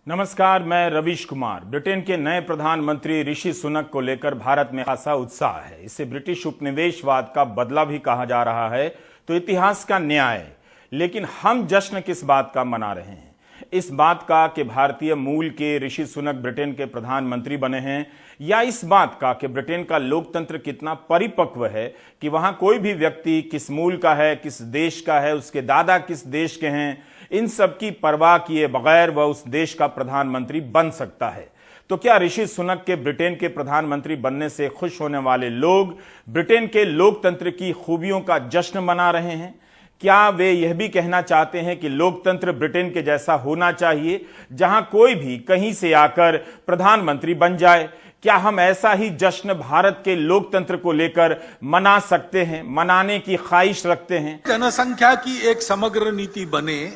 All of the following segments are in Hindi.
नमस्कार, मैं रवीश कुमार। ब्रिटेन के नए प्रधानमंत्री ऋषि सुनक को लेकर भारत में खासा उत्साह है। इसे ब्रिटिश उपनिवेशवाद का बदला भी कहा जा रहा है तो इतिहास का न्याय। लेकिन हम जश्न किस बात का मना रहे हैं? इस बात का कि भारतीय मूल के ऋषि सुनक ब्रिटेन के प्रधानमंत्री बने हैं, या इस बात का कि ब्रिटेन का लोकतंत्र कितना परिपक्व है कि वहां कोई भी व्यक्ति किस मूल का है, किस देश का है, उसके दादा किस देश के हैं, इन सब की परवाह किए बगैर वह उस देश का प्रधानमंत्री बन सकता है। तो क्या ऋषि सुनक के ब्रिटेन के प्रधानमंत्री बनने से खुश होने वाले लोग ब्रिटेन के लोकतंत्र की खूबियों का जश्न मना रहे हैं? क्या वे यह भी कहना चाहते हैं कि लोकतंत्र ब्रिटेन के जैसा होना चाहिए, जहां कोई भी कहीं से आकर प्रधानमंत्री बन जाए? क्या हम ऐसा ही जश्न भारत के लोकतंत्र को लेकर मना सकते हैं, मनाने की ख्वाहिश रखते हैं? जनसंख्या की एक समग्र नीति बने,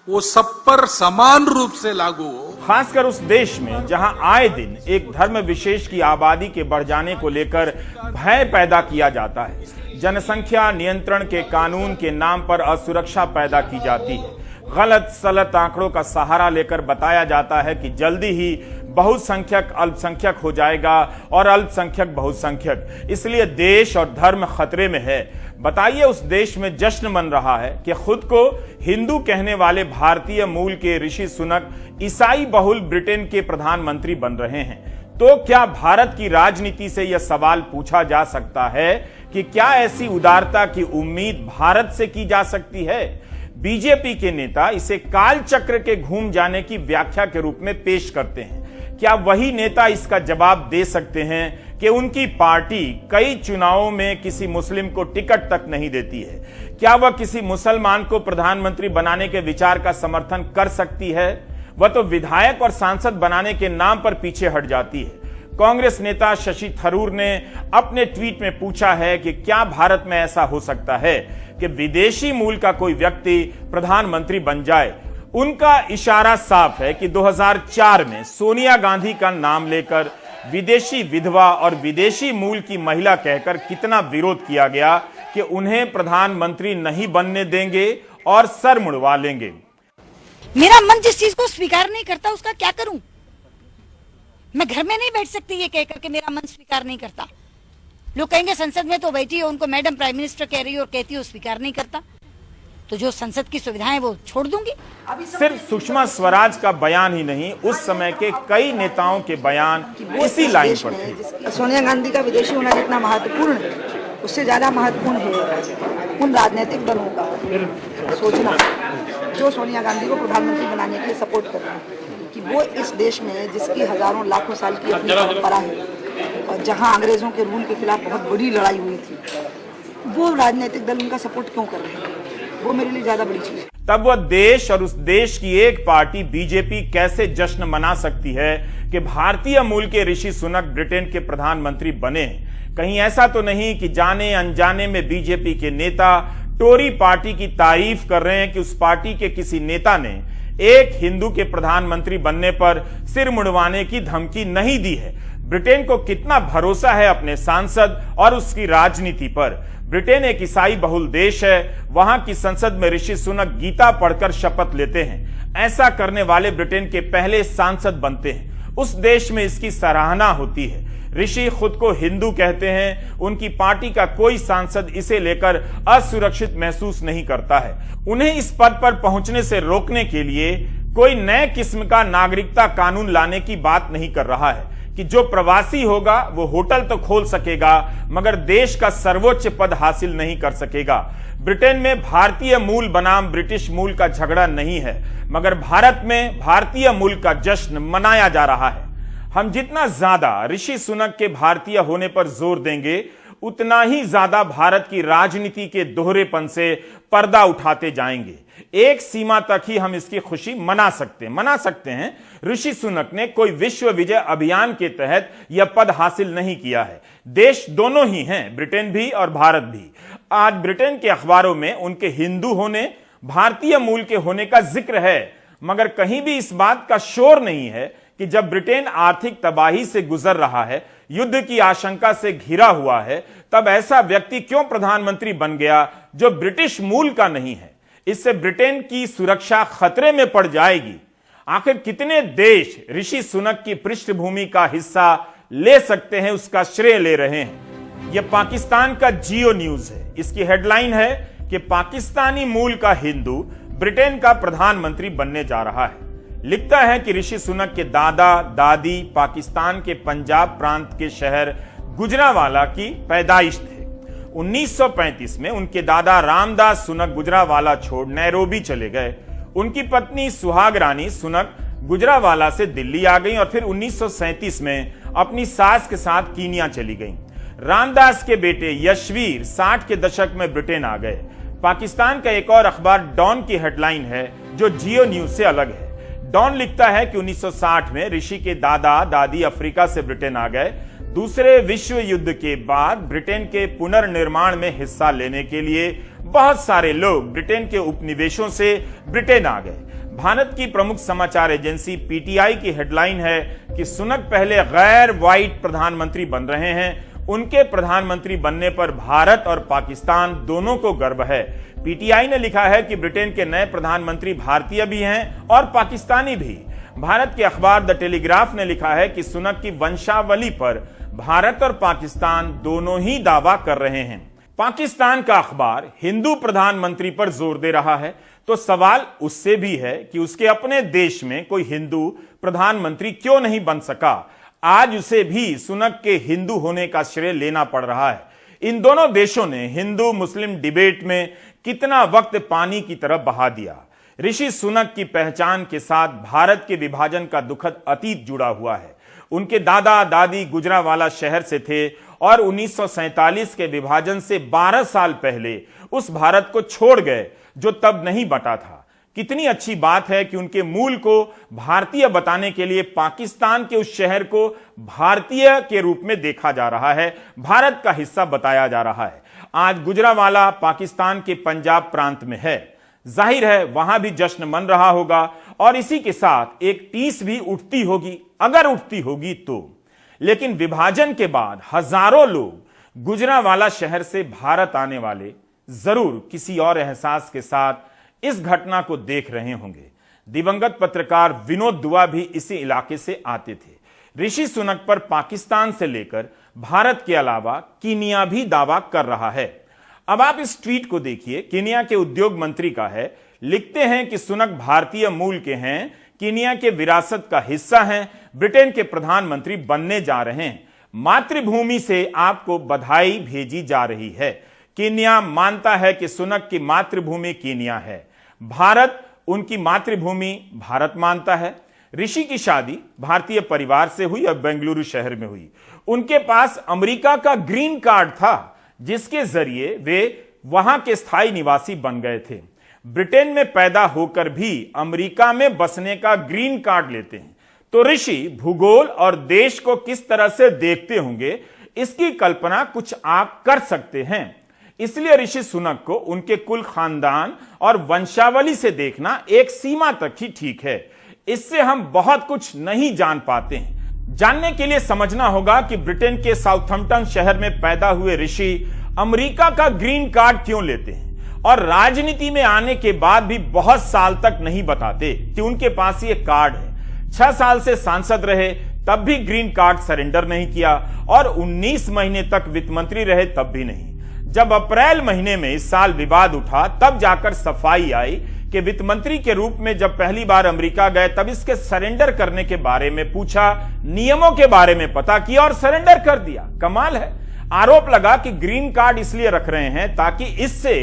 वो सब पर समान रूप से लागू हो। खासकर उस देश में जहां आए दिन एक धर्म विशेष की आबादी के बढ़ जाने को लेकर भय पैदा किया जाता है, जनसंख्या नियंत्रण के कानून के नाम पर असुरक्षा पैदा की जाती है, गलत सलत आंकड़ों का सहारा लेकर बताया जाता है कि जल्दी ही बहुसंख्यक अल्पसंख्यक हो जाएगा और अल्पसंख्यक बहुसंख्यक, इसलिए देश और धर्म खतरे में है। बताइए, उस देश में जश्न मन रहा है कि खुद को हिंदू कहने वाले भारतीय मूल के ऋषि सुनक ईसाई बहुल ब्रिटेन के प्रधानमंत्री बन रहे हैं। तो क्या भारत की राजनीति से यह सवाल पूछा जा सकता है कि क्या ऐसी उदारता की उम्मीद भारत से की जा सकती है? बीजेपी के नेता इसे काल चक्र के घूम जाने की व्याख्या के रूप में पेश करते हैं। क्या वही नेता इसका जवाब दे सकते हैं कि उनकी पार्टी कई चुनावों में किसी मुस्लिम को टिकट तक नहीं देती है? क्या वह किसी मुसलमान को प्रधानमंत्री बनाने के विचार का समर्थन कर सकती है? वह तो विधायक और सांसद बनाने के नाम पर पीछे हट जाती है। कांग्रेस नेता शशि थरूर ने अपने ट्वीट में पूछा है कि क्या भारत में ऐसा हो सकता है कि विदेशी मूल का कोई व्यक्ति प्रधानमंत्री बन जाए? उनका इशारा साफ है कि 2004 में सोनिया गांधी का नाम लेकर विदेशी विधवा और विदेशी मूल की महिला कहकर कितना विरोध किया गया कि उन्हें प्रधानमंत्री नहीं बनने देंगे और सर मुड़वा लेंगे। मेरा मन जिस चीज को स्वीकार नहीं करता उसका क्या करूं? मैं घर में नहीं बैठ सकती ये कहकर के मेरा मन स्वीकार नहीं करता। लोग कहेंगे संसद में तो बैठी है, उनको मैडम प्राइम मिनिस्टर कह रही है और कहती है स्वीकार नहीं करता, तो जो संसद की सुविधाएं वो छोड़ दूंगी। सिर्फ सुषमा स्वराज का बयान ही नहीं, उस समय के कई नेताओं के बयान इसी लाइन पर थे। सोनिया गांधी का विदेशी होना जितना महत्वपूर्ण है, उससे ज्यादा महत्वपूर्ण है उन राजनीतिक दलों का सोचना जो सोनिया गांधी को प्रधानमंत्री बनाने के लिए सपोर्ट कर रहे हैं, कि वो इस देश में जिसकी हजारों लाखों साल की अपनी परंपरा है और जहां अंग्रेजों के रूल के खिलाफ बहुत बड़ी लड़ाई हुई थी, वो राजनीतिक दल उनका सपोर्ट क्यों कर रहे हैं? वो मेरे लिए ज्यादा बड़ी चीज है। तब वह देश और उस देश की एक पार्टी बीजेपी कैसे जश्न मना सकती है कि भारतीय मूल के ऋषि सुनक ब्रिटेन के प्रधानमंत्री बने? कहीं ऐसा तो नहीं कि जाने अनजाने में बीजेपी के नेता टोरी पार्टी की तारीफ कर रहे हैं कि उस पार्टी के किसी नेता ने एक हिंदू के प्रधानमंत्री बनने पर सिर मुड़वाने की धमकी नहीं दी है? ब्रिटेन को कितना भरोसा है अपने सांसद और उसकी राजनीति पर? ब्रिटेन एक ईसाई बहुल देश है, वहां की संसद में ऋषि सुनक गीता पढ़कर शपथ लेते हैं। ऐसा करने वाले ब्रिटेन के पहले सांसद बनते हैं। उस देश में इसकी सराहना होती है। ऋषि खुद को हिंदू कहते हैं। उनकी पार्टी का कोई सांसद इसे लेकर असुरक्षित महसूस नहीं करता है। उन्हें इस पद पर पहुंचने से रोकने के लिए कोई नए किस्म का नागरिकता कानून लाने की बात नहीं कर रहा है कि जो प्रवासी होगा वो होटल तो खोल सकेगा मगर देश का सर्वोच्च पद हासिल नहीं कर सकेगा। ब्रिटेन में भारतीय मूल बनाम ब्रिटिश मूल का झगड़ा नहीं है, मगर भारत में भारतीय मूल का जश्न मनाया जा रहा है। हम जितना ज्यादा ऋषि सुनक के भारतीय होने पर जोर देंगे, उतना ही ज्यादा भारत की राजनीति के दोहरेपन से पर्दा उठाते जाएंगे। एक सीमा तक ही हम इसकी खुशी मना सकते हैं। ऋषि सुनक ने कोई विश्व विजय अभियान के तहत यह पद हासिल नहीं किया है। देश दोनों ही हैं, ब्रिटेन भी और भारत भी। आज ब्रिटेन के अखबारों में उनके हिंदू होने, भारतीय मूल के होने का जिक्र है, मगर कहीं भी इस बात का शोर नहीं है कि जब ब्रिटेन आर्थिक तबाही से गुजर रहा है, युद्ध की आशंका से घिरा हुआ है, तब ऐसा व्यक्ति क्यों प्रधानमंत्री बन गया जो ब्रिटिश मूल का नहीं है? इससे ब्रिटेन की सुरक्षा खतरे में पड़ जाएगी। आखिर कितने देश ऋषि सुनक की पृष्ठभूमि का हिस्सा ले सकते हैं, उसका श्रेय ले रहे हैं। यह पाकिस्तान का जियो न्यूज है। इसकी हेडलाइन है कि पाकिस्तानी मूल का हिंदू ब्रिटेन का प्रधानमंत्री बनने जा रहा है। लिखता है कि ऋषि सुनक के दादा दादी पाकिस्तान के पंजाब प्रांत के शहर गुजरावाला की पैदाइश थे। 1935 में उनके दादा रामदास सुनक गुजरावाला छोड़ नैरोबी चले गए। उनकी पत्नी सुहाग रानी सुनक गुजरावाला से दिल्ली आ गई और फिर 1937 में अपनी सास के साथ कीनिया चली गईं। रामदास के बेटे यशवीर 60 के दशक में ब्रिटेन आ गए। पाकिस्तान का एक और अखबार डॉन की हेडलाइन है जो जियो न्यूज से अलग है। डॉन लिखता है कि 1960 में ऋषि के दादा दादी अफ्रीका से ब्रिटेन आ गए। दूसरे विश्व युद्ध के बाद ब्रिटेन के पुनर्निर्माण में हिस्सा लेने के लिए बहुत सारे लोग ब्रिटेन के उपनिवेशों से ब्रिटेन आ गए। भारत की प्रमुख समाचार एजेंसी पीटीआई की हेडलाइन है कि सुनक पहले गैर व्हाइट प्रधानमंत्री बन रहे हैं। उनके प्रधानमंत्री बनने पर भारत और पाकिस्तान दोनों को गर्व है। पीटीआई ने लिखा है कि ब्रिटेन के नए प्रधानमंत्री भारतीय भी हैं और पाकिस्तानी भी। भारत के अखबार द टेलीग्राफ ने लिखा है कि सुनक की वंशावली पर भारत और पाकिस्तान दोनों ही दावा कर रहे हैं। पाकिस्तान का अखबार हिंदू प्रधानमंत्री पर जोर दे रहा है, तो सवाल उससे भी है कि उसके अपने देश में कोई हिंदू प्रधानमंत्री क्यों नहीं बन सका। आज उसे भी सुनक के हिंदू होने का श्रेय लेना पड़ रहा है। इन दोनों देशों ने हिंदू मुस्लिम डिबेट में कितना वक्त पानी की तरफ बहा दिया। ऋषि सुनक की पहचान के साथ भारत के विभाजन का दुखद अतीत जुड़ा हुआ है। उनके दादा दादी गुजरावाला शहर से थे और 1947 के विभाजन से 12 साल पहले उस भारत को छोड़ गए जो तब नहीं बटा था। कितनी अच्छी बात है कि उनके मूल को भारतीय बताने के लिए पाकिस्तान के उस शहर को भारतीय के रूप में देखा जा रहा है, भारत का हिस्सा बताया जा रहा है। आज गुजरावाला पाकिस्तान के पंजाब प्रांत में है। जाहिर है वहां भी जश्न मन रहा होगा और इसी के साथ एक टीस भी उठती होगी, अगर उठती होगी तो। लेकिन विभाजन के बाद हजारों लोग गुजरावाला शहर से भारत आने वाले जरूर किसी और एहसास के साथ इस घटना को देख रहे होंगे। दिवंगत पत्रकार विनोद दुआ भी इसी इलाके से आते थे। ऋषि सुनक पर पाकिस्तान से लेकर भारत के अलावा कीनिया भी दावा कर रहा है। अब आप इस ट्वीट को देखिए, कीनिया के उद्योग मंत्री का है। लिखते हैं कि सुनक भारतीय मूल के हैं, कीनिया के विरासत का हिस्सा हैं, ब्रिटेन के प्रधानमंत्री बनने जा रहे हैं। मातृभूमि से आपको बधाई भेजी जा रही है। कीनिया मानता है कि सुनक की मातृभूमि कीनिया है, भारत उनकी मातृभूमि भारत मानता है। ऋषि की शादी भारतीय परिवार से हुई और बेंगलुरु शहर में हुई। उनके पास अमेरिका का ग्रीन कार्ड था जिसके जरिए वे वहां के स्थायी निवासी बन गए थे। ब्रिटेन में पैदा होकर भी अमेरिका में बसने का ग्रीन कार्ड लेते हैं। तो ऋषि भूगोल और देश को किस तरह से देखते होंगे, इसकी कल्पना कुछ आप कर सकते हैं। इसलिए ऋषि सुनक को उनके कुल खानदान और वंशावली से देखना एक सीमा तक ही ठीक है। इससे हम बहुत कुछ नहीं जान पाते हैं। जानने के लिए समझना होगा कि ब्रिटेन के साउथम्पटन शहर में पैदा हुए ऋषि अमेरिका का ग्रीन कार्ड क्यों लेते हैं और राजनीति में आने के बाद भी बहुत साल तक नहीं बताते कि उनके पास ये कार्ड है। 6 साल से सांसद रहे तब भी ग्रीन कार्ड सरेंडर नहीं किया और 19 महीने तक वित्त मंत्री रहे तब भी नहीं। जब अप्रैल महीने में इस साल विवाद उठा तब जाकर सफाई आई कि वित्त मंत्री के रूप में जब पहली बार अमेरिका गए तब इसके सरेंडर करने के बारे में पूछा, नियमों के बारे में पता किया और सरेंडर कर दिया। कमाल है। आरोप लगा कि ग्रीन कार्ड इसलिए रख रहे हैं ताकि इससे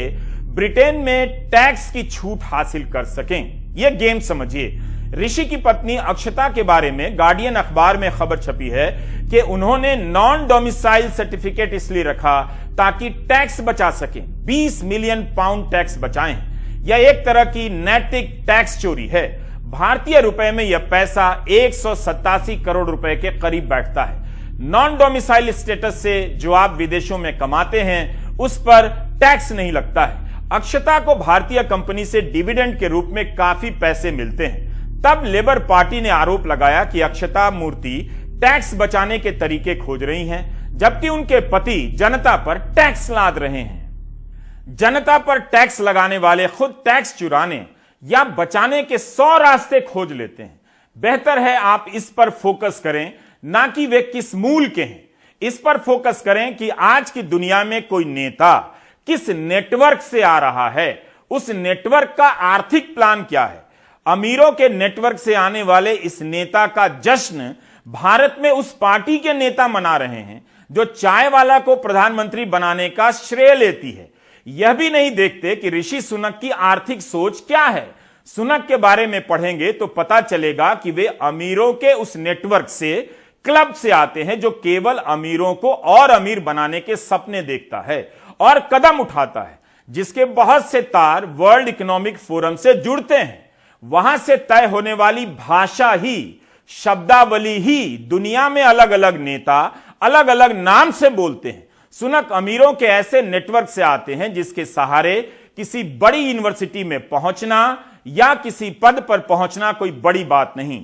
ब्रिटेन में टैक्स की छूट हासिल कर सकें। यह गेम समझिए। ऋषि की पत्नी अक्षता के बारे में गार्डियन अखबार में खबर छपी है कि उन्होंने नॉन डोमिसाइल सर्टिफिकेट इसलिए रखा ताकि टैक्स बचा सकें। 20 मिलियन पाउंड टैक्स बचाएं। यह एक तरह की नैतिक टैक्स चोरी है। भारतीय रुपए में यह पैसा 187 करोड़ रुपए के करीब बैठता है। नॉन डोमिसाइल स्टेटस से जो आप विदेशों में कमाते हैं उस पर टैक्स नहीं लगता है। अक्षता को भारतीय कंपनी से डिविडेंड के रूप में काफी पैसे मिलते हैं। तब लेबर पार्टी ने आरोप लगाया कि अक्षता मूर्ति टैक्स बचाने के तरीके खोज रही हैं, जबकि उनके पति जनता पर टैक्स लाद रहे हैं। जनता पर टैक्स लगाने वाले खुद टैक्स चुराने या बचाने के 100 रास्ते खोज लेते हैं। बेहतर है आप इस पर फोकस करें, ना कि वे किस मूल के हैं। इस पर फोकस करें कि आज की दुनिया में कोई नेता किस नेटवर्क से आ रहा है, उस नेटवर्क का आर्थिक प्लान क्या है। अमीरों के नेटवर्क से आने वाले इस नेता का जश्न भारत में उस पार्टी के नेता मना रहे हैं जो चाय वाला को प्रधानमंत्री बनाने का श्रेय लेती है। यह भी नहीं देखते कि ऋषि सुनक की आर्थिक सोच क्या है। सुनक के बारे में पढ़ेंगे तो पता चलेगा कि वे अमीरों के उस नेटवर्क से, क्लब से आते हैं जो केवल अमीरों को और अमीर बनाने के सपने देखता है और कदम उठाता है, जिसके बहुत से तार वर्ल्ड इकोनॉमिक फोरम से जुड़ते हैं। वहां से तय होने वाली भाषा ही, शब्दावली ही दुनिया में अलग अलग नेता अलग अलग नाम से बोलते हैं। सुनक अमीरों के ऐसे नेटवर्क से आते हैं जिसके सहारे किसी बड़ी यूनिवर्सिटी में पहुंचना या किसी पद पर पहुंचना कोई बड़ी बात नहीं।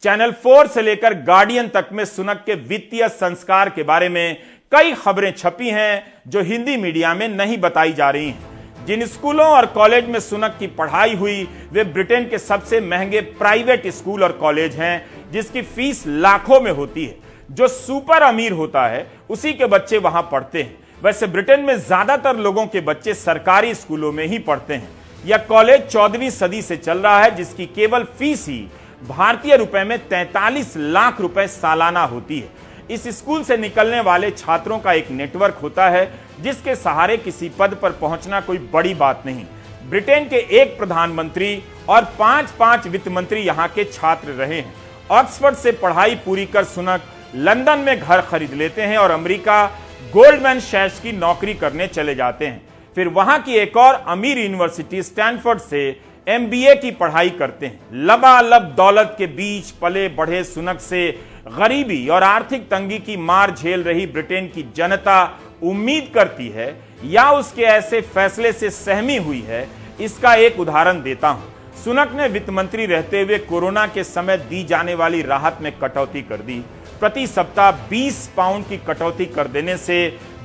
चैनल 4 से लेकर गार्डियन तक में सुनक के वित्तीय संस्कार के बारे में कई खबरें छपी हैं जो हिंदी मीडिया में नहीं बताई जा रही हैं। जिन स्कूलों और कॉलेज में सुनक की पढ़ाई हुई वे ब्रिटेन के सबसे महंगे प्राइवेट स्कूल और कॉलेज हैं, जिसकी फीस लाखों में होती है। जो सुपर अमीर होता है उसी के बच्चे वहां पढ़ते हैं। वैसे ब्रिटेन में ज्यादातर लोगों के बच्चे सरकारी स्कूलों में ही पढ़ते हैं। यह कॉलेज 14वीं सदी से चल रहा है, जिसकी केवल फीस ही भारतीय रुपए में 43 लाख रुपए सालाना होती है। इस स्कूल से निकलने वाले छात्रों का एक नेटवर्क होता है जिसके सहारे किसी पद पर पहुंचना कोई बड़ी बात नहीं। ब्रिटेन के एक प्रधानमंत्री और 5 वित्त मंत्री यहां के छात्र रहे हैं। ऑक्सफोर्ड से पढ़ाई पूरी कर सुनक लंदन में घर खरीद लेते हैं और अमेरिका गोल्डमैन सैक्स की नौकरी करने चले जाते हैं। फिर वहां की एक और अमीर यूनिवर्सिटी स्टैनफोर्ड से MBA की पढ़ाई करते हैं। लबालब दौलत के बीच पले बढ़े सुनक से गरीबी और आर्थिक तंगी की मार झेल रही ब्रिटेन की जनता उम्मीद करती है या उसके ऐसे फैसले से सहमी हुई है। इसका एक उदाहरण देता हूं। सुनक ने वित्त मंत्री रहते हुए कोरोना के समय दी जाने वाली राहत में कटौती कर दी। प्रति सप्ताह 20 पाउंड की कटौती कर देने से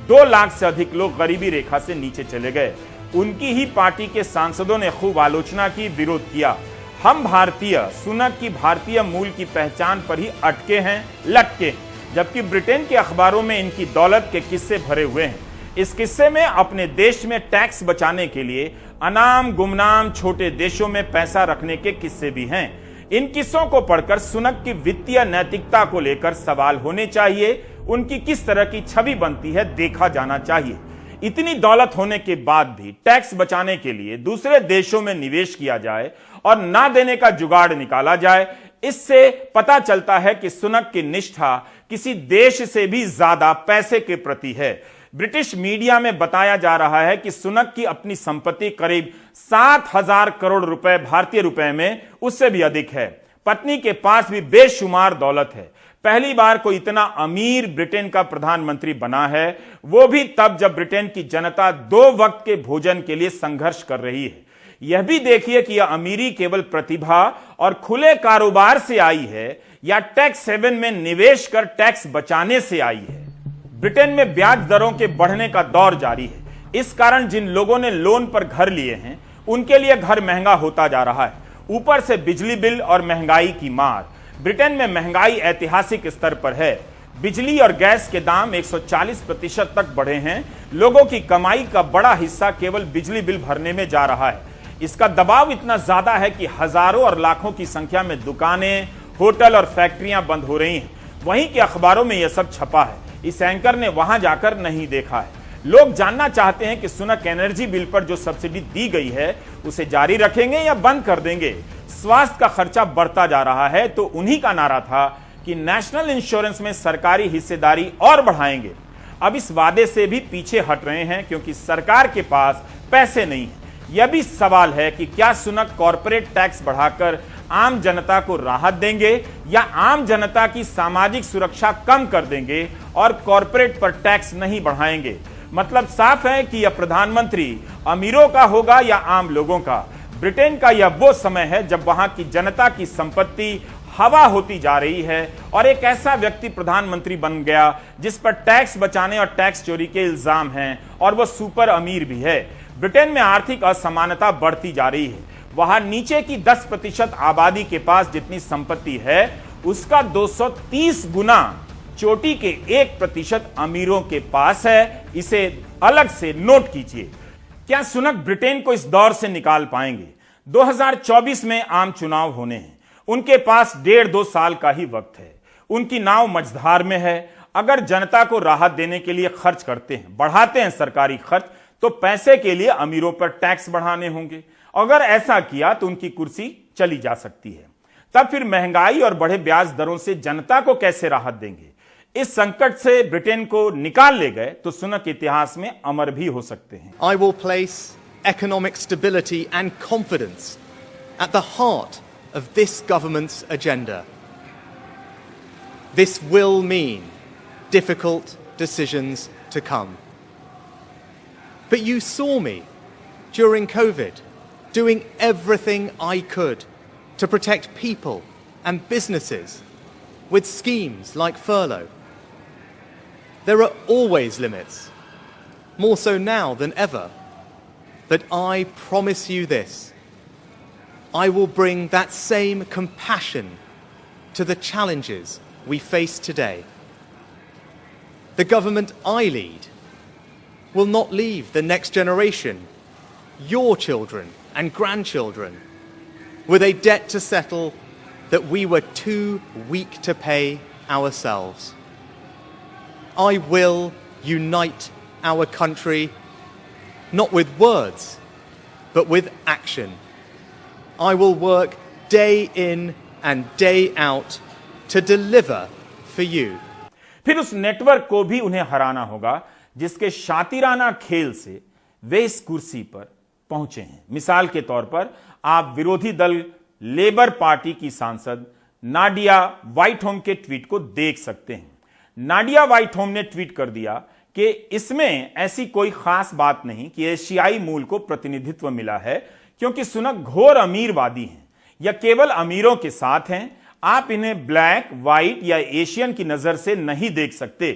2 लाख से अधिक लोग गरीबी रेखा से नीचे चले गए। उनकी ही पार्टी के सांसदों ने खूब आलोचना की, विरोध किया। हम भारतीय सुनक की भारतीय मूल की पहचान पर ही अटके हैं, लटके, जबकि ब्रिटेन के अखबारों में इनकी दौलत के किस्से भरे हुए हैं। इस किस्से में अपने देश में टैक्स बचाने के लिए अनाम गुमनाम छोटे देशों में पैसा रखने के किस्से भी हैं। इन किस्सों को पढ़कर सुनक की वित्तीय नैतिकता को लेकर सवाल होने चाहिए। उनकी किस तरह की छवि बनती है देखा जाना चाहिए। इतनी दौलत होने के बाद भी टैक्स बचाने के लिए दूसरे देशों में निवेश किया जाए और ना देने का जुगाड़ निकाला जाए, इससे पता चलता है कि सुनक की निष्ठा किसी देश से भी ज्यादा पैसे के प्रति है। ब्रिटिश मीडिया में बताया जा रहा है कि सुनक की अपनी संपत्ति करीब 7,000 करोड़ रुपए भारतीय रुपए में उससे भी अधिक है। पत्नी के पास भी बेशुमार दौलत है। पहली बार कोई इतना अमीर ब्रिटेन का प्रधानमंत्री बना है, वो भी तब जब ब्रिटेन की जनता 2 वक्त के भोजन के लिए संघर्ष कर रही है। यह भी देखिए कि यह अमीरी केवल प्रतिभा और खुले कारोबार से आई है या टैक्स हेवन में निवेश कर टैक्स बचाने से आई है। ब्रिटेन में ब्याज दरों के बढ़ने का दौर जारी है। इस कारण जिन लोगों ने लोन पर घर लिए हैं उनके लिए घर महंगा होता जा रहा है। ऊपर से बिजली बिल और महंगाई की मार। ब्रिटेन में महंगाई ऐतिहासिक स्तर पर है। बिजली और गैस के दाम 140% तक बढ़े हैं। लोगों की कमाई का बड़ा हिस्सा केवल बिजली बिल भरने में जा रहा है। इसका दबाव इतना ज्यादा है कि हजारों और लाखों की संख्या में दुकानें, होटल और फैक्ट्रियां बंद हो रही हैं। वहीं के अखबारों में यह सब छपा है। इस एंकर ने वहां जाकर नहीं देखा है। लोग जानना चाहते हैं कि सुनक एनर्जी बिल पर जो सब्सिडी दी गई है उसे जारी रखेंगे या बंद कर देंगे। स्वास्थ्य का खर्चा बढ़ता जा रहा है तो उन्हीं का नारा था कि नेशनल इंश्योरेंस में सरकारी हिस्सेदारी और बढ़ाएंगे। अब इस वादे से भी पीछे हट रहे हैं क्योंकि सरकार के पास पैसे नहीं है। यह भी सवाल है कि क्या सुनक कॉर्पोरेट टैक्स बढ़ाकर आम जनता को राहत देंगे या आम जनता की सामाजिक सुरक्षा कम कर देंगे और कॉर्पोरेट पर टैक्स नहीं बढ़ाएंगे। मतलब साफ है कि यह प्रधानमंत्री अमीरों का होगा या आम लोगों का। ब्रिटेन का यह वो समय है जब वहां की जनता की संपत्ति हवा होती जा रही है और एक ऐसा व्यक्ति प्रधानमंत्री बन गया जिस पर टैक्स बचाने और टैक्स चोरी के इल्जाम हैं और वह सुपर अमीर भी है। ब्रिटेन में आर्थिक असमानता बढ़ती जा रही है। वहां नीचे की 10% आबादी के पास जितनी संपत्ति है उसका 230 गुना चोटी के 1% अमीरों के पास है। इसे अलग से नोट कीजिए। क्या सुनक ब्रिटेन को इस दौर से निकाल पाएंगे? 2024 में आम चुनाव होने हैं। उनके पास 1.5-2 साल का ही वक्त है। उनकी नाव मझधार में है। अगर जनता को राहत देने के लिए खर्च करते हैं, बढ़ाते हैं सरकारी खर्च, तो पैसे के लिए अमीरों पर टैक्स बढ़ाने होंगे। अगर ऐसा किया तो उनकी कुर्सी चली जा सकती है। तब फिर महंगाई और बढ़े ब्याज दरों से जनता को कैसे राहत देंगे? इस संकट से ब्रिटेन को निकाल ले गए तो सुनक इतिहास में अमर भी हो सकते हैं। I will place economic stability and confidence at the heart of this government's agenda. This will mean difficult decisions to come. But you saw me during COVID doing everything I could to protect people and businesses with schemes like furlough. There are always limits, more so now than ever. But I promise you this, I will bring that same compassion to the challenges we face today. The government I lead will not leave the next generation, your children and grandchildren, with a debt to settle that we were too weak to pay ourselves. I will unite our country, not with words, but with action. I will work day in and day out to deliver for you. फिर उस नेटवर्क को भी उन्हें हराना होगा जिसके शातिराना खेल से वे इस कुर्सी पर पहुंचे हैं। मिसाल के तौर पर आप विरोधी दल लेबर पार्टी की सांसद नाडिया व्हाइटहोम के ट्वीट को देख सकते हैं। नाडिया व्हाइटहोम ने ट्वीट कर दिया कि इसमें ऐसी कोई खास बात नहीं कि एशियाई मूल को प्रतिनिधित्व मिला है, क्योंकि सुनक घोर अमीरवादी हैं या केवल अमीरों के साथ हैं। आप इन्हें ब्लैक, व्हाइट या एशियन की नजर से नहीं देख सकते।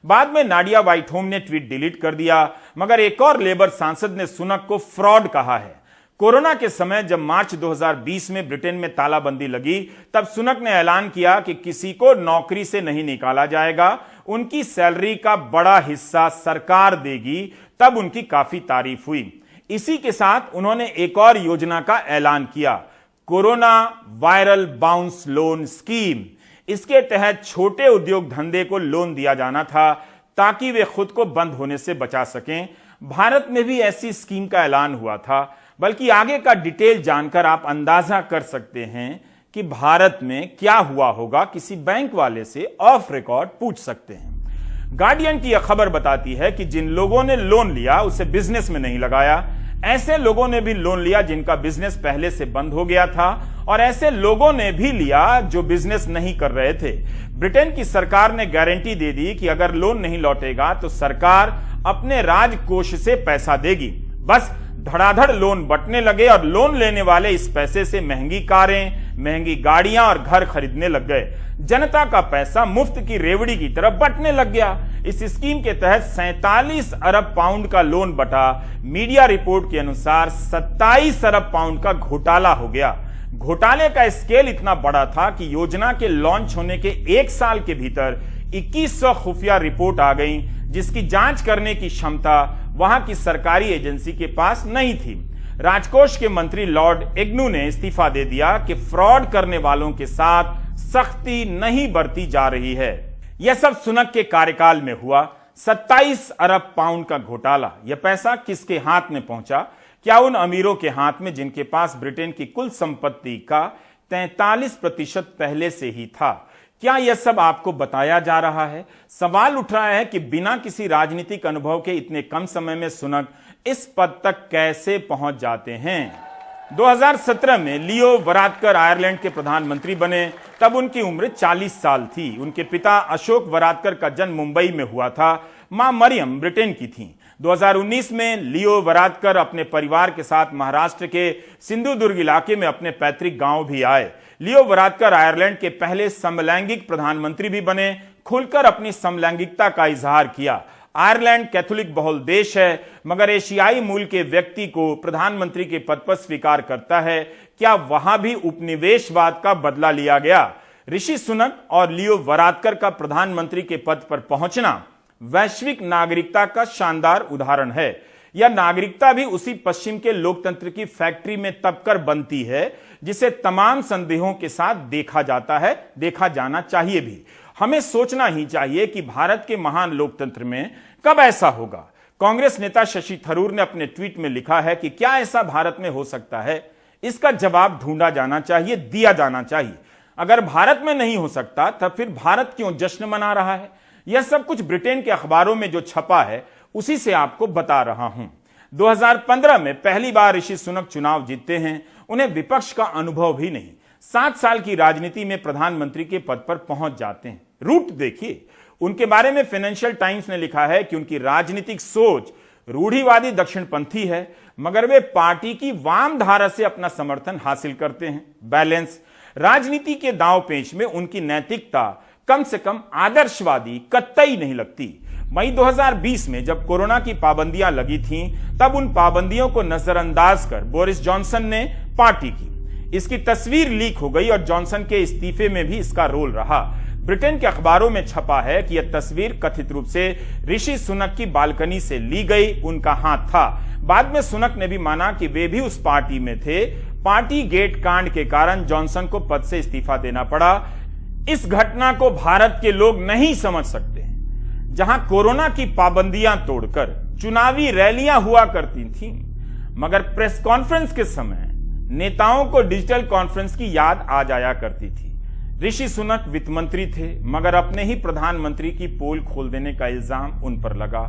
बाद में नाडिया व्हाइटहोम ने ट्वीट डिलीट कर दिया, मगर एक और लेबर सांसद ने सुनक को फ्रॉड कहा है। कोरोना के समय जब मार्च 2020 में ब्रिटेन में तालाबंदी लगी, तब सुनक ने ऐलान किया कि किसी को नौकरी से नहीं निकाला जाएगा, उनकी सैलरी का बड़ा हिस्सा सरकार देगी। तब उनकी काफी तारीफ हुई। इसी के साथ उन्होंने एक और योजना का ऐलान किया, corona viral bounce loan scheme. इसके तहत छोटे उद्योग धंधे को लोन दिया जाना था ताकि वे खुद को बंद होने से बचा सकें। भारत में भी ऐसी स्कीम का ऐलान हुआ था। बल्कि आगे का डिटेल जानकर आप अंदाजा कर सकते हैं कि भारत में क्या हुआ होगा। किसी बैंक वाले से ऑफ रिकॉर्ड पूछ सकते हैं। गार्डियन की यह खबर बताती है कि जिन लोगों ने लोन लिया उसे बिजनेस में नहीं लगाया। ऐसे लोगों ने भी लोन लिया जिनका बिजनेस पहले से बंद हो गया था, और ऐसे लोगों ने भी लिया जो बिजनेस नहीं कर रहे थे। ब्रिटेन की सरकार ने गारंटी दे दी कि अगर लोन नहीं लौटेगा तो सरकार अपने राजकोष से पैसा देगी। बस धड़ाधड़ लोन बंटने लगे और लोन लेने वाले इस पैसे से महंगी कारें, महंगी गाड़ियां और घर खरीदने लग गए। जनता का पैसा मुफ्त की रेवड़ी की तरफ बंटने लग गया। इस स्कीम के तहत 47 अरब पाउंड का लोन बटा। मीडिया रिपोर्ट के अनुसार 27 अरब पाउंड का घोटाला हो गया। घोटाले का स्केल इतना बड़ा था कि योजना के लॉन्च होने के 1 साल के भीतर 2100 खुफिया रिपोर्ट आ गई, जिसकी जांच करने की क्षमता वहां की सरकारी एजेंसी के पास नहीं थी। राजकोष के मंत्री लॉर्ड एग्नू ने इस्तीफा दे दिया कि फ्रॉड करने वालों के साथ सख्ती नहीं बरती जा रही है। यह सब सुनक के कार्यकाल में हुआ। 27 अरब पाउंड का घोटाला। यह पैसा किसके हाथ में पहुंचा? क्या उन अमीरों के हाथ में जिनके पास ब्रिटेन की कुल संपत्ति का 43% पहले से ही था? क्या यह सब आपको बताया जा रहा है? सवाल उठ रहा है कि बिना किसी राजनीतिक अनुभव के इतने कम समय में सुनक इस पद तक कैसे पहुंच जाते हैं? 2017 में लियो वरादकर आयरलैंड के प्रधानमंत्री बने। तब उनकी उम्र 40 साल थी। उनके पिता अशोक वरादकर का जन्म मुंबई में हुआ था। मां मरियम ब्रिटेन की थी। 2019 में लियो वरादकर अपने परिवार के साथ महाराष्ट्र के सिंधुदुर्ग इलाके में अपने पैतृक गांव भी आए। लियो वरादकर आयरलैंड के पहले समलैंगिक प्रधानमंत्री भी बने। खुलकर अपनी समलैंगिकता का इजहार किया। आयरलैंड कैथोलिक बहुल देश है, मगर एशियाई मूल के व्यक्ति को प्रधानमंत्री के पद पर स्वीकार करता है। क्या वहां भी उपनिवेशवाद का बदला लिया गया? ऋषि सुनक और लियो वरादकर का प्रधानमंत्री के पद पर पहुंचना वैश्विक नागरिकता का शानदार उदाहरण है। यह नागरिकता भी उसी पश्चिम के लोकतंत्र की फैक्ट्री में तपकर बनती है जिसे तमाम संदेहों के साथ देखा जाता है, देखा जाना चाहिए भी। हमें सोचना ही चाहिए कि भारत के महान लोकतंत्र में कब ऐसा होगा। कांग्रेस नेता शशि थरूर ने अपने ट्वीट में लिखा है कि क्या ऐसा भारत में हो सकता है? इसका जवाब ढूंढा जाना चाहिए, दिया जाना चाहिए। अगर भारत में नहीं हो सकता तब फिर भारत क्यों जश्न मना रहा है? यह सब कुछ ब्रिटेन के अखबारों में जो छपा है उसी से आपको बता रहा हूं। 2015 में पहली बार ऋषि सुनक चुनाव जीतते हैं। उन्हें विपक्ष का अनुभव भी नहीं। 7 साल की राजनीति में प्रधानमंत्री के पद पर पहुंच जाते हैं। रूट देखिए, उनके बारे में फाइनेंशियल टाइम्स ने लिखा है कि उनकी राजनीतिक सोच रूढ़िवादी दक्षिणपंथी है, मगर वे पार्टी की वाम धारा से अपना समर्थन हासिल करते हैं। बैलेंस राजनीति के दांव पेंच में उनकी नैतिकता कम से कम आदर्शवादी कतई नहीं लगती। मई 2020 में जब कोरोना की पाबंदियां लगी थीं, तब उन पाबंदियों को नजरअंदाज कर बोरिस जॉनसन ने पार्टी की। इसकी तस्वीर लीक हो गई और जॉनसन के इस्तीफे में भी इसका रोल रहा। ब्रिटेन के अखबारों में छपा है कि यह तस्वीर कथित रूप से ऋषि सुनक की बालकनी से ली गई, उनका हाथ था। बाद में सुनक ने भी माना कि वे भी उस पार्टी में थे। पार्टी गेट कांड के कारण जॉनसन को पद से इस्तीफा देना पड़ा। इस घटना को भारत के लोग नहीं समझ सकते। जहां कोरोना की पाबंदियां तोड़कर चुनावी रैलियां हुआ करती थीं, मगर प्रेस कॉन्फ्रेंस के समय नेताओं को डिजिटल कॉन्फ्रेंस की याद आ जाया करती थी। ऋषि सुनक वित्त मंत्री थे, मगर अपने ही प्रधानमंत्री की पोल खोल देने का इल्जाम उन पर लगा।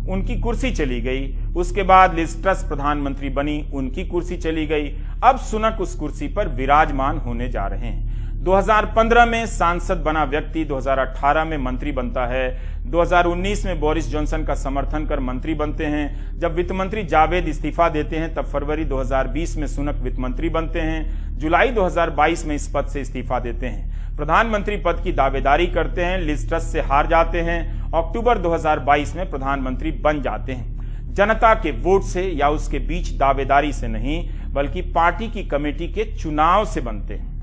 उनकी कुर्सी चली गई। उसके बाद लिज ट्रस प्रधानमंत्री बनी, उनकी कुर्सी चली गई। अब सुनक उस कुर्सी पर विराजमान होने जा रहे हैं। 2015 में सांसद बना व्यक्ति 2018 में मंत्री बनता है। 2019 में बोरिस जॉनसन का समर्थन कर मंत्री बनते हैं। जब वित्त मंत्री जावेद इस्तीफा देते हैं तब फरवरी 2020 में सुनक वित्त मंत्री बनते हैं। जुलाई 2022 में इस पद से इस्तीफा देते हैं। प्रधानमंत्री पद की दावेदारी करते हैं, लिज ट्रस से हार जाते हैं। अक्टूबर 2022 में प्रधानमंत्री बन जाते हैं। जनता के वोट से या उसके बीच दावेदारी से नहीं, बल्कि पार्टी की कमेटी के चुनाव से बनते हैं।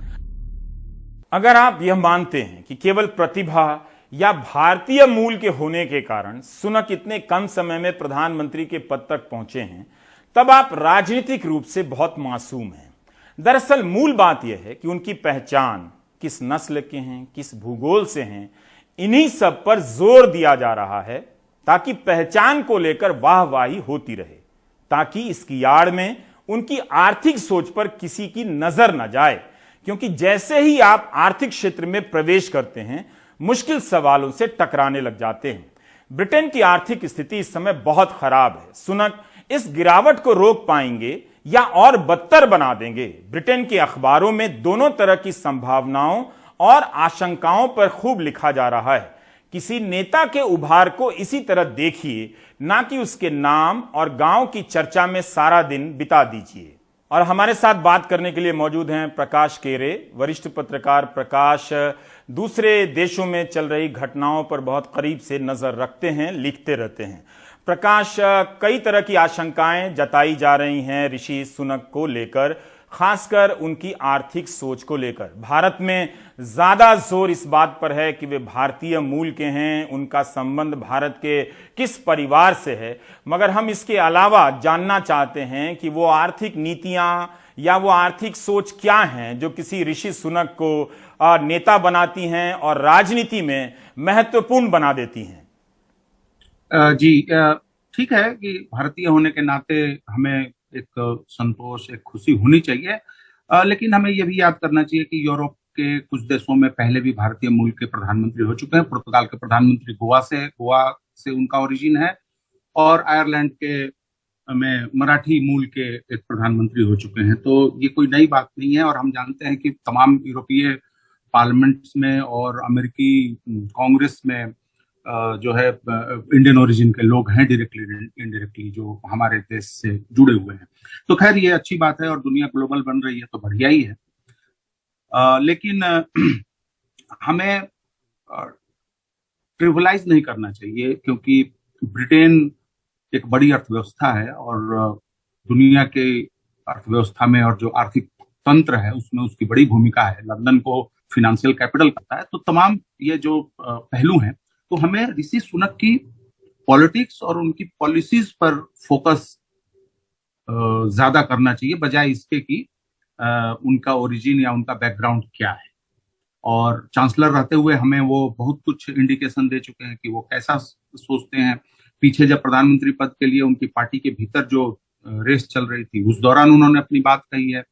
अगर आप यह मानते हैं कि केवल प्रतिभा या भारतीय मूल के होने के कारण सुनक इतने कम समय में प्रधानमंत्री के पद तक पहुंचे हैं, तब आप राजनीतिक रूप से बहुत मासूम हैं। दरअसल मूल बात यह है कि उनकी पहचान किस नस्ल के हैं, किस भूगोल से हैं, इन्हीं सब पर जोर दिया जा रहा है ताकि पहचान को लेकर वाहवाही होती रहे, ताकि इसकी आड़ में उनकी आर्थिक सोच पर किसी की नजर न जाए। क्योंकि जैसे ही आप आर्थिक क्षेत्र में प्रवेश करते हैं, मुश्किल सवालों से टकराने लग जाते हैं। ब्रिटेन की आर्थिक स्थिति इस समय बहुत खराब है। सुनक इस गिरावट को रोक पाएंगे या और बदतर बना देंगे? ब्रिटेन के अखबारों में दोनों तरह की संभावनाओं और आशंकाओं पर खूब लिखा जा रहा है। किसी नेता के उभार को इसी तरह देखिए, ना कि उसके नाम और गांव की चर्चा में सारा दिन बिता दीजिए। और हमारे साथ बात करने के लिए मौजूद हैं प्रकाश केरे, वरिष्ठ पत्रकार। प्रकाश दूसरे देशों में चल रही घटनाओं पर बहुत करीब से नजर रखते हैं, लिखते रहते हैं। प्रकाश, कई तरह की आशंकाएं जताई जा रही हैं ऋषि सुनक को लेकर, खासकर उनकी आर्थिक सोच को लेकर। भारत में ज्यादा जोर इस बात पर है कि वे भारतीय मूल के हैं, उनका संबंध भारत के किस परिवार से है, मगर हम इसके अलावा जानना चाहते हैं कि वो आर्थिक नीतियां या वो आर्थिक सोच क्या हैं जो किसी ऋषि सुनक को नेता बनाती हैं और राजनीति में महत्वपूर्ण बना देती हैं। जी, ठीक है कि भारतीय होने के नाते हमें एक संतोष, एक खुशी होनी चाहिए, लेकिन हमें यह भी याद करना चाहिए कि यूरोप के कुछ देशों में पहले भी भारतीय मूल के प्रधानमंत्री हो चुके हैं। पुर्तगाल के प्रधानमंत्री गोवा से उनका ओरिजिन है, और आयरलैंड के में मराठी मूल के एक प्रधानमंत्री हो चुके हैं। तो ये कोई नई बात नहीं है, और हम जानते हैं कि तमाम यूरोपीय पार्लियामेंट्स में और अमेरिकी कांग्रेस में जो है इंडियन ओरिजिन के लोग हैं, डायरेक्टली इनडायरेक्टली, जो हमारे देश से जुड़े हुए हैं। तो खैर ये अच्छी बात है, और दुनिया ग्लोबल बन रही है तो बढ़िया ही है। लेकिन हमें ट्रिविलाइज नहीं करना चाहिए, क्योंकि ब्रिटेन एक बड़ी अर्थव्यवस्था है और दुनिया के अर्थव्यवस्था में और जो आर्थिक तंत्र है उसमें उसकी बड़ी भूमिका है। लंदन को फिनेंशियल कैपिटल करता है। तो तमाम ये जो पहलू हैं, तो हमें ऋषि सुनक की पॉलिटिक्स और उनकी पॉलिसीज पर फोकस ज्यादा करना चाहिए, बजाय इसके कि उनका ओरिजिन या उनका बैकग्राउंड क्या है। और चांसलर रहते हुए हमें वो बहुत कुछ इंडिकेशन दे चुके हैं कि वो कैसा सोचते हैं। पीछे जब प्रधानमंत्री पद के लिए उनकी पार्टी के भीतर जो रेस चल रही थी, उस दौरान उन्होंने अपनी बात कही है।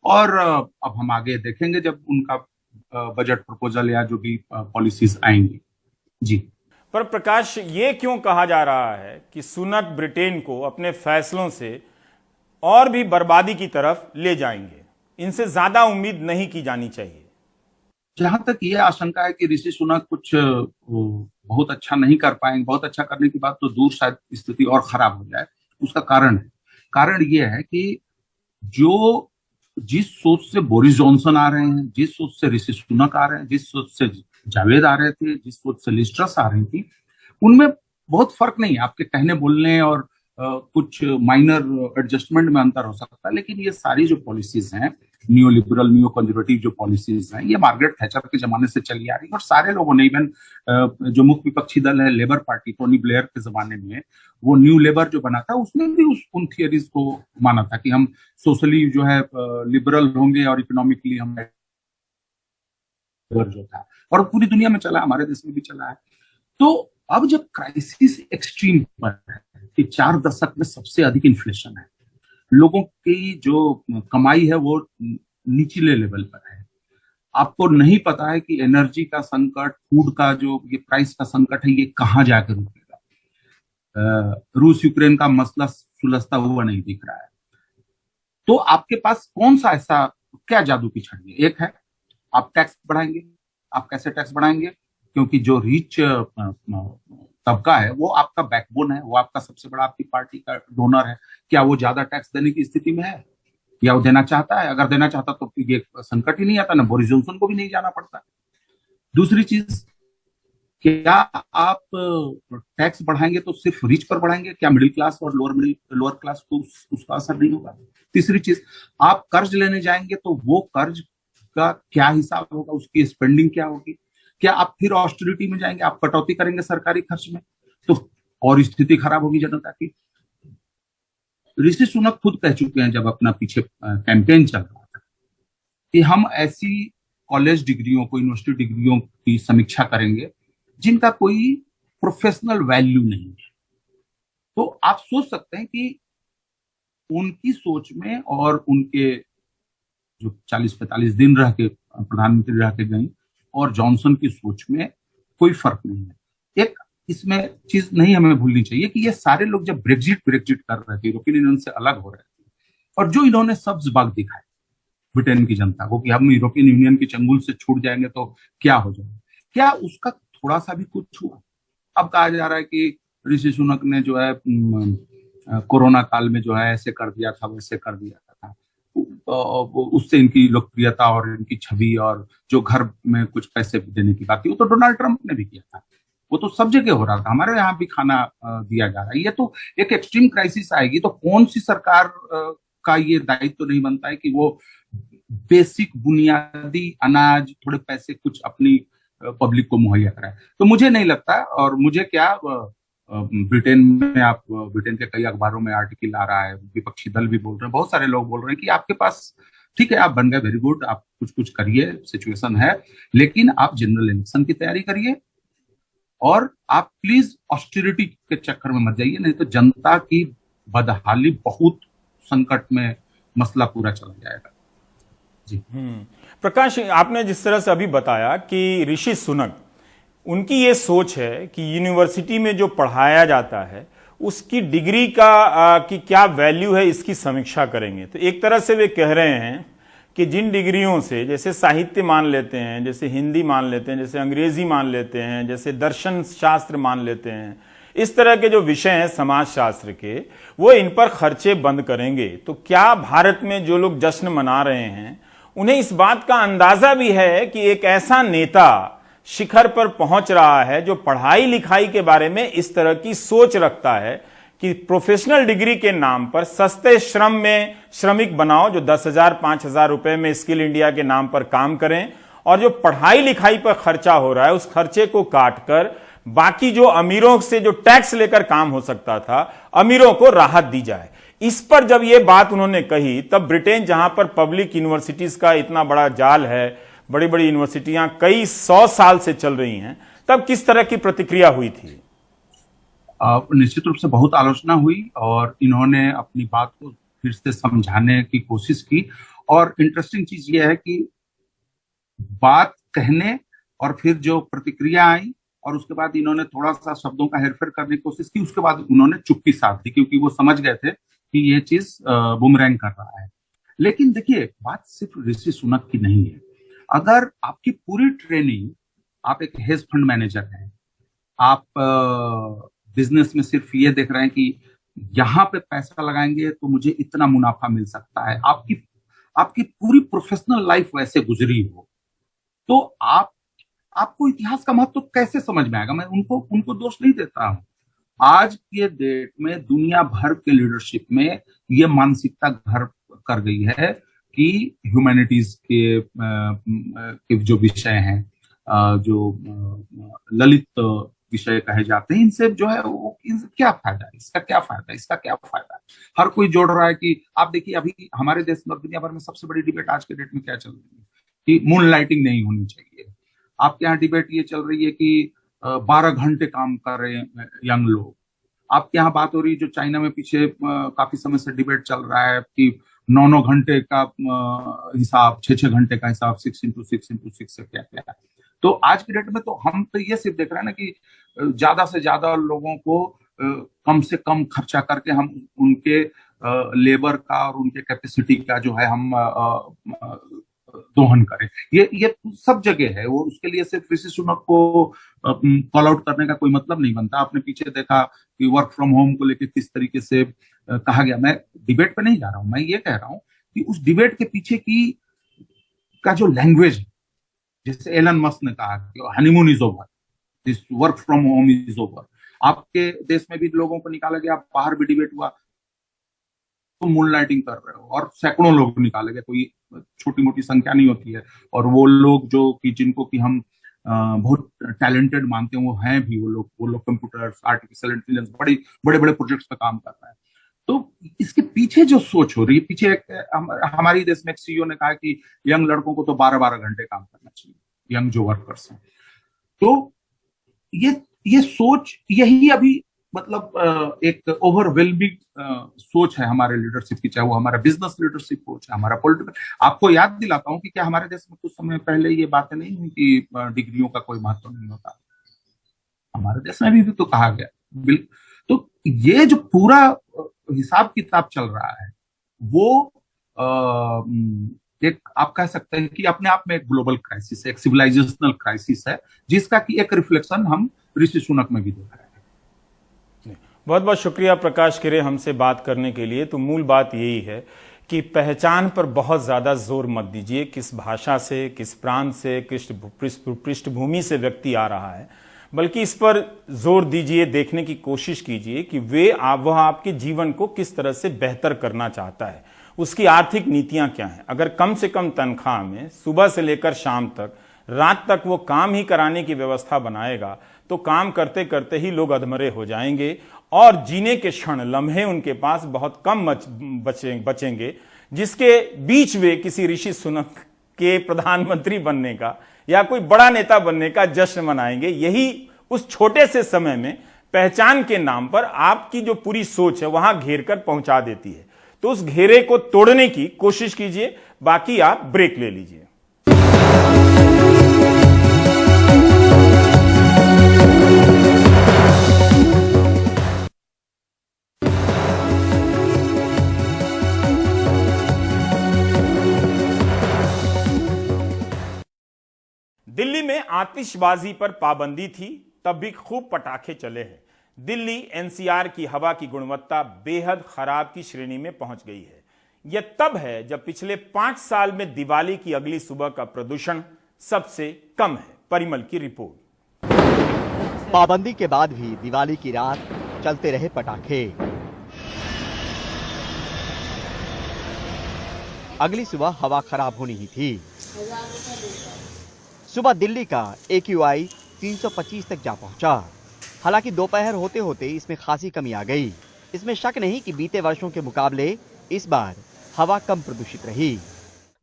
और अब हम आगे देखेंगे जब उनका बजट प्रपोजल या जो भी पॉलिसीज आएंगी। जी। पर प्रकाश, ये क्यों कहा जा रहा है कि सुनक ब्रिटेन को अपने फैसलों से और भी बर्बादी की तरफ ले जाएंगे? इनसे ज्यादा उम्मीद नहीं की जानी चाहिए। जहां तक ये आशंका है कि ऋषि सुनक कुछ बहुत अच्छा नहीं कर पाएंगे, बहुत अच्छा करने की बात तो दूर, शायद स्थिति और खराब हो जाए, उसका कारण ये है कि जो जिस सोच से बोरिस जॉनसन आ रहे हैं, जिस सोच से ऋषि सुनक आ रहे हैं, जिस सोच से जावेद आ रहे थे, जिस सोच से लिज ट्रस आ रही थी, उनमें बहुत फर्क नहीं है। आपके कहने बोलने और कुछ माइनर एडजस्टमेंट में अंतर हो सकता है, लेकिन ये सारी जो पॉलिसीज हैं, न्यू लिबरल न्यू कंजर्वेटिव जो पॉलिसीज हैं, ये मार्गरेट थैचर के जमाने से चली आ रही है। और सारे लोगों ने, इवन जो मुख्य विपक्षी दल है लेबर पार्टी, टोनी ब्लेयर के जमाने में वो न्यू लेबर जो बना था, उसने भी उन थियरीज को माना था कि हम सोशली जो है लिबरल होंगे और इकोनॉमिकली हम जो था, और पूरी दुनिया में चला, हमारे देश में भी चला है। तो अब जब क्राइसिस एक्सट्रीम पर है कि 4 दशक में सबसे अधिक इन्फ्लेशन है, लोगों की जो कमाई है वो निचले लेवल पर है, आपको नहीं पता है कि एनर्जी का संकट, फूड का जो ये प्राइस का संकट है, ये कहाँ जाकर रुकेगा। रूस यूक्रेन का मसला सुलझता हुआ नहीं दिख रहा है। तो आपके पास कौन सा ऐसा क्या जादू की छड़ी है? एक है आप टैक्स बढ़ाएंगे। आप कैसे टैक्स बढ़ाएंगे? क्योंकि जो रिच तबका है वो आपका बैकबोन है, वो आपका सबसे बड़ा आपकी पार्टी का डोनर है। क्या वो ज्यादा टैक्स देने की स्थिति में है या वो देना चाहता है? अगर देना चाहता तो ये संकट ही नहीं आता, ना बोरिस जॉनसन को भी नहीं जाना पड़ता। दूसरी चीज, क्या आप टैक्स बढ़ाएंगे तो सिर्फ रिच पर बढ़ाएंगे? क्या मिडिल क्लास और लोअर क्लास को उसका असर नहीं होगा? तीसरी चीज, आप कर्ज लेने जाएंगे तो वो कर्ज का क्या हिसाब होगा, उसकी स्पेंडिंग क्या होगी? क्या आप फिर ऑस्टेरिटी में जाएंगे, आप कटौती करेंगे सरकारी खर्च में, तो और स्थिति खराब होगी जनता की। ऋषि सुनक खुद कह चुके हैं जब अपना पीछे कैंपेन चल रहा था कि हम ऐसी कॉलेज डिग्रियों को, यूनिवर्सिटी डिग्रियों की समीक्षा करेंगे जिनका कोई प्रोफेशनल वैल्यू नहीं है। तो आप सोच सकते हैं कि उनकी सोच में और उनके जो 40-45 दिन रह के प्रधानमंत्री रह के गई और जॉनसन की सोच में कोई फर्क नहीं है। एक इसमें चीज नहीं हमें भूलनी चाहिए कि ये सारे लोग जब ब्रेग्जिट कर रहे थे, यूरोपियन यूनियन से अलग हो रहे थे, और जो इन्होंने सब्ज बाग दिखाए ब्रिटेन की जनता को कि हम यूरोपियन यूनियन के चंगुल से छूट जाएंगे तो क्या हो जाएगा, क्या उसका थोड़ा सा भी कुछ हुआ? अब कहा जा रहा है कि ऋषि सुनक ने जो है कोरोना काल में जो है ऐसे कर दिया था, वैसे कर दिया था, उससे इनकी लोकप्रियता और इनकी छवि और जो घर में कुछ पैसे देने की बात थी, वो तो डोनाल्ड ट्रंप ने भी किया था, वो तो सब जगह हो रहा था, हमारे यहाँ भी खाना दिया जा रहा है। ये तो एक एक्सट्रीम क्राइसिस आएगी तो कौन सी सरकार का ये दायित्व तो नहीं बनता है कि वो बेसिक बुनियादी अनाज, थोड़े पैसे कुछ अपनी पब्लिक को मुहैया कराए? तो मुझे नहीं लगता, और मुझे क्या ब्रिटेन में, आप ब्रिटेन के कई अखबारों में आर्टिकल आ रहा है, विपक्षी दल भी बोल रहे हैं, बहुत सारे लोग बोल रहे हैं कि आपके पास ठीक है, आप बन गए, वेरी गुड, आप कुछ करिए, सिचुएशन है, लेकिन आप जनरल इलेक्शन की तैयारी करिए और आप प्लीज ऑस्टेरिटी के चक्कर में मत जाइए, नहीं तो जनता की बदहाली, बहुत संकट में मसला पूरा चला जाएगा। जी। प्रकाश, आपने जिस तरह से अभी बताया कि ऋषि सुनक, उनकी ये सोच है कि यूनिवर्सिटी में जो पढ़ाया जाता है उसकी डिग्री की क्या वैल्यू है, इसकी समीक्षा करेंगे। तो एक तरह से वे कह रहे हैं कि जिन डिग्रियों से, जैसे साहित्य मान लेते हैं, जैसे हिंदी मान लेते हैं, जैसे अंग्रेजी मान लेते हैं, जैसे दर्शन शास्त्र मान लेते हैं, इस तरह के जो विषय हैं समाज शास्त्र के, वो इन पर खर्चे बंद करेंगे। तो क्या भारत में जो लोग जश्न मना रहे हैं उन्हें इस बात का अंदाजा भी है कि एक ऐसा नेता शिखर पर पहुंच रहा है, जो पढ़ाई लिखाई के बारे में इस तरह की सोच रखता है कि प्रोफेशनल डिग्री के नाम पर सस्ते श्रम में श्रमिक बनाओ, जो 10,000 5,000 रुपए में स्किल इंडिया के नाम पर काम करें, और जो पढ़ाई लिखाई पर खर्चा हो रहा है उस खर्चे को काटकर बाकी जो अमीरों से जो टैक्स लेकर काम हो सकता था, अमीरों को राहत दी जाए। इस पर जब यह बात उन्होंने कही, तब ब्रिटेन, जहां पर पब्लिक यूनिवर्सिटीज का इतना बड़ा जाल है, बड़ी बड़ी यूनिवर्सिटियां कई 100 साल से चल रही हैं, तब किस तरह की प्रतिक्रिया हुई थी? निश्चित रूप से बहुत आलोचना हुई और इन्होंने अपनी बात को फिर से समझाने की कोशिश की। और इंटरेस्टिंग चीज यह है कि बात कहने और फिर जो प्रतिक्रिया आई और उसके बाद इन्होंने थोड़ा सा शब्दों का हेरफेर करने की कोशिश की, उसके बाद उन्होंने चुप्पी साध दी, क्योंकि वो समझ गए थे कि ये चीज बुमरैंग कर रहा है। लेकिन देखिए, बात सिर्फ ऋषि सुनक की नहीं है। अगर आपकी पूरी ट्रेनिंग, आप एक हेज फंड मैनेजर हैं, आप बिजनेस में सिर्फ ये देख रहे हैं कि यहां पे पैसा लगाएंगे तो मुझे इतना मुनाफा मिल सकता है, आपकी पूरी प्रोफेशनल लाइफ वैसे गुजरी हो, तो आपको इतिहास का महत्व कैसे समझ में आएगा? मैं उनको दोष नहीं देता हूं। आज के डेट में दुनिया भर के लीडरशिप में ये मानसिकता घर कर गई है कि ह्यूमैनिटीज के जो विषय हैं, जो ललित विषय कहे जाते हैं, इनसे जो है वो क्या फायदा है, इसका क्या फायदा है, इसका क्या फायदा है। हर कोई जोड़ रहा है कि आप देखिए अभी हमारे देश में, दुनिया भर में सबसे बड़ी डिबेट आज के डेट में क्या चल रही है कि मून लाइटिंग नहीं होनी चाहिए। आपके यहाँ डिबेट ये चल रही है कि 12 घंटे काम कर रहे हैं यंग लोग। आपके यहाँ बात हो रही है, जो चाइना में पीछे काफी समय से डिबेट चल रहा है कि 9 घंटे का हिसाब, 6 घंटे का हिसाब, 6 into 6 से क्या क्या है। तो आज की डेट में तो हम तो ये सिर्फ देख रहे हैं ना कि ज्यादा से ज्यादा लोगों को कम से कम खर्चा करके हम उनके लेबर का और उनके कैपेसिटी का जो है हम दोहन करें। ये सब जगह है। वो उसके लिए सिर्फ ऋषि सुनक को कॉल आउट करने का कोई मतलब नहीं बनता। आपने पीछे देखा कि वर्क फ्रॉम होम को लेकर किस तरीके से कहा गया। मैं डिबेट पे नहीं जा रहा हूं, मैं ये कह रहा हूं कि उस डिबेट के पीछे की का जो लैंग्वेज है, जैसे एलन मस्क ने कहा कि honeymoon is over, this work from home is over. आपके देश में भी लोगों को निकाला गया, बाहर भी डिबेट हुआ, तो मून लाइटिंग कर रहे हो और सैकड़ों लोग निकाले गए, कोई छोटी मोटी संख्या नहीं होती है। और वो लोग जो कि जिनको कि हम बहुत टैलेंटेड मानते हैं, वो हैं भी, वो लोग कंप्यूटर्स, आर्टिफिशियल इंटेलिजेंस, बड़े बड़े प्रोजेक्ट्स पे काम कर रहे हैं। तो इसके पीछे जो सोच हो रही है, पीछे हमारी देश में एक सीईओ ने कहा कि यंग लड़कों को तो 12-12 घंटे काम करना चाहिए, यंग जो वर्कर्स हैं। तो ये सोच, यही अभी मतलब एक ओवरवेलमिंग सोच है हमारे लीडरशिप की, चाहे वो हमारा बिजनेस लीडरशिप हो, चाहे हमारा पॉलिटिकल। आपको याद दिलाता हूं कि क्या हमारे देश में कुछ समय पहले ये बातें नहीं हुई कि डिग्रियों का कोई महत्व नहीं होता। हमारे देश में भी तो कहा गया। तो ये जो पूरा हिसाब किताब चल रहा है, वो एक आप कह सकते हैं कि अपने आप में एक ग्लोबल क्राइसिस है, एक सिविलाइजेशनल क्राइसिस है, जिसका की एक रिफ्लेक्शन हम ऋषि सुनक में भी देख रहे हैं। बहुत बहुत शुक्रिया प्रकाश खिरे हमसे बात करने के लिए। तो मूल बात यही है कि पहचान पर बहुत ज्यादा जोर मत दीजिए। किस भाषा से, किस प्रांत से, किस पृष्ठभूमि से व्यक्ति आ रहा है, बल्कि इस पर जोर दीजिए, देखने की कोशिश कीजिए कि वह आपके जीवन को किस तरह से बेहतर करना चाहता है, उसकी आर्थिक नीतियां क्या हैं। अगर कम से कम तनख्वाह में सुबह से लेकर शाम तक, रात तक वो काम ही कराने की व्यवस्था बनाएगा, तो काम करते करते ही लोग अधमरे हो जाएंगे और जीने के क्षण, लम्हे उनके पास बहुत कम बचेंगे, जिसके बीच वे किसी ऋषि सुनक के प्रधानमंत्री बनने का या कोई बड़ा नेता बनने का जश्न मनाएंगे। यही उस छोटे से समय में पहचान के नाम पर आपकी जो पूरी सोच है वहां घेर कर पहुंचा देती है। तो उस घेरे को तोड़ने की कोशिश कीजिए, बाकी आप ब्रेक ले लीजिए। दिल्ली में आतिशबाजी पर पाबंदी थी, तब भी खूब पटाखे चले हैं। दिल्ली एनसीआर की हवा की गुणवत्ता बेहद खराब की श्रेणी में पहुंच गई है। यह तब है जब पिछले 5 साल में दिवाली की अगली सुबह का प्रदूषण सबसे कम है। परिमल की रिपोर्ट। पाबंदी के बाद भी दिवाली की रात चलते रहे पटाखे। अगली सुबह हवा खराब होनी ही थी। सुबह दिल्ली का AQI 325 तक जा पहुंचा। हालांकि दोपहर होते होते इसमें खासी कमी आ गई। इसमें शक नहीं कि बीते वर्षों के मुकाबले इस बार हवा कम प्रदूषित रही।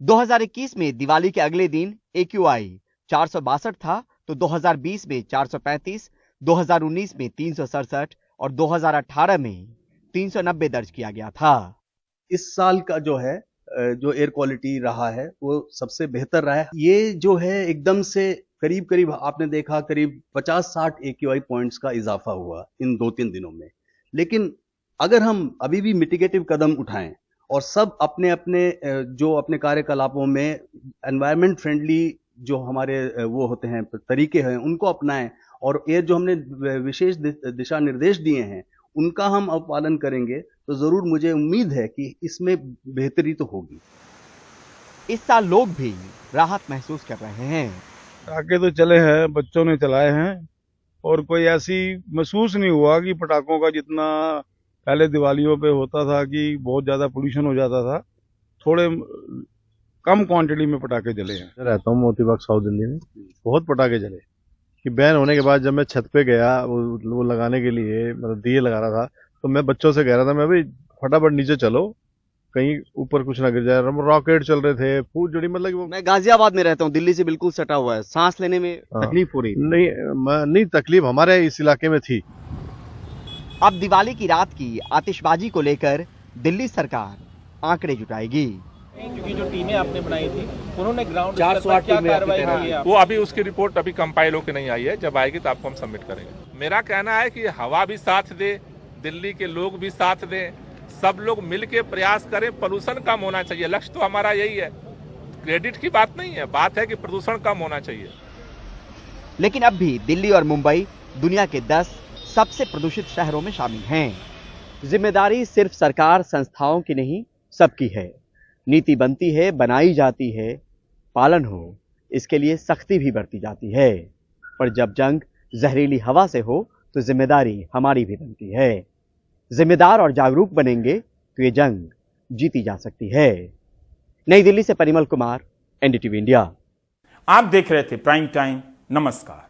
2021 में दिवाली के अगले दिन AQI 462 था, तो 2020 में 435, 2019 में 367 और 2018 में 390 दर्ज किया गया था। इस साल का जो है जो एयर क्वालिटी रहा है वो सबसे बेहतर रहा है। ये जो है एकदम से करीब आपने देखा करीब 50-60 AQI पॉइंट्स का इजाफा हुआ इन 2-3 दिनों में। लेकिन अगर हम अभी भी मिटिगेटिव कदम उठाएं और सब अपने अपने जो अपने कार्यकलापों में एनवायरनमेंट फ्रेंडली जो हमारे वो होते हैं तरीके हैं उनको अपनाएं और ये जो हमने विशेष दिशा निर्देश दिए हैं उनका हम अब पालन करेंगे तो जरूर मुझे उम्मीद है कि इसमें बेहतरी तो होगी। इस साल लोग भी राहत महसूस कर रहे हैं। पटाखे तो चले हैं, बच्चों ने चलाए हैं और कोई ऐसी महसूस नहीं हुआ कि पटाखों का जितना पहले दिवालियों पे होता था कि बहुत ज्यादा पोल्यूशन हो जाता था। थोड़े कम क्वांटिटी में पटाखे जले हैं। रहता हूँ मोती बाग साउथ दिल्ली में, बहुत पटाखे जले कि बैन होने के बाद जब मैं छत पे गया वो लगाने के लिए, मतलब दिए लगा रहा था, तो मैं बच्चों से कह रहा था मैं भाई फटाफट नीचे चलो कहीं ऊपर कुछ ना गिर जाए। रॉकेट चल रहे थे, फूट जड़ी, मतलब कि वो। मैं गाजियाबाद में रहता हूँ, दिल्ली से बिल्कुल सटा हुआ है, सांस लेने में तकलीफ हो रही है। नहीं तकलीफ हमारे इस इलाके में थी। अब दिवाली की रात की आतिशबाजी को लेकर दिल्ली सरकार आंकड़े जुटाएगी। क्योंकि जो टीमें आपने बनाई थी उन्होंने ग्राउंड 408 क्या कार्रवाई की है? वो अभी उसकी रिपोर्ट अभी कंपाइल होकर नहीं आई है, जब आएगी तो आपको हम सबमिट करेंगे। मेरा कहना है कि हवा भी साथ दे, दिल्ली के लोग भी साथ दें, सब लोग मिलकर प्रयास करें। प्रदूषण कम होना चाहिए, लक्ष्य तो हमारा यही है। क्रेडिट की बात नहीं है, बात है कि प्रदूषण कम होना चाहिए। लेकिन अब भी दिल्ली और मुंबई दुनिया के 10 सबसे प्रदूषित शहरों में शामिल हैं। जिम्मेदारी सिर्फ सरकार संस्थाओं की नहीं, सबकी है। नीति बनती है, बनाई जाती है, पालन हो इसके लिए सख्ती भी बरती जाती है। पर जब जंग जहरीली हवा से हो तो जिम्मेदारी हमारी भी बनती है। जिम्मेदार और जागरूक बनेंगे तो ये जंग जीती जा सकती है। नई दिल्ली से परिमल कुमार, NDTV इंडिया। आप देख रहे थे प्राइम टाइम। नमस्कार।